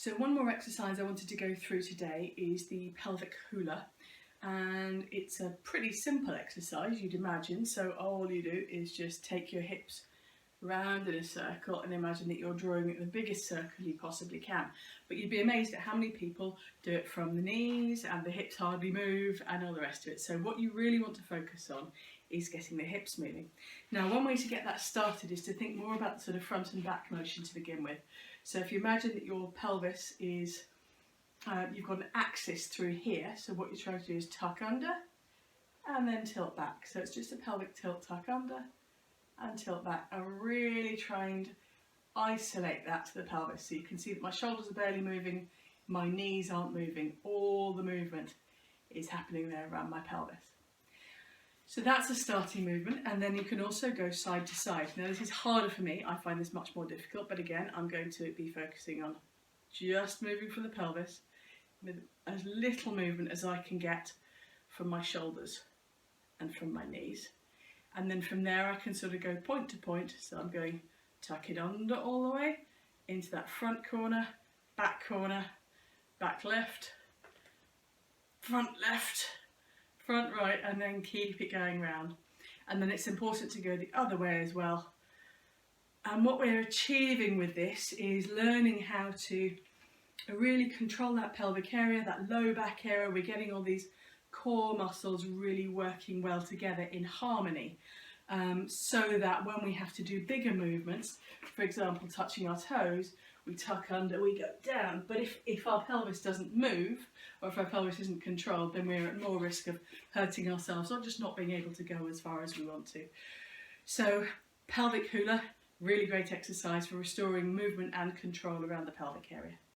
So one more exercise I wanted to go through today is the pelvic hula, and it's a pretty simple exercise, you'd imagine. So all you do is just take your hips round in a circle and imagine that you're drawing the biggest circle you possibly can. But you'd be amazed at how many people do it from the knees and the hips hardly move and all the rest of it. So what you really want to focus on is getting the hips moving. Now, one way to get that started is to think more about the sort of front and back motion to begin with. So if you imagine that your pelvis is, you've got an axis through here, so what you're trying to do is tuck under and then tilt back. So it's just a pelvic tilt, tuck under and tilt back. I'm really trying to isolate that to the pelvis. So you can see that my shoulders are barely moving, my knees aren't moving, all the movement is happening there around my pelvis. So that's a starting movement, and then you can also go side to side. Now this is harder for me, I find this much more difficult, but again I'm going to be focusing on just moving from the pelvis with as little movement as I can get from my shoulders and from my knees. And then from there I can sort of go point to point, so I'm going tuck it under all the way into that front corner, back left, front right, and then keep it going round. And then it's important to go the other way as well. And what we're achieving with this is learning how to really control that pelvic area, that low back area. We're getting all these core muscles really working well together in harmony, so that when we have to do bigger movements, for example touching our toes, we tuck under, we go down. But if our pelvis doesn't move, or if our pelvis isn't controlled, then we're at more risk of hurting ourselves or just not being able to go as far as we want to. So pelvic hula, really great exercise for restoring movement and control around the pelvic area.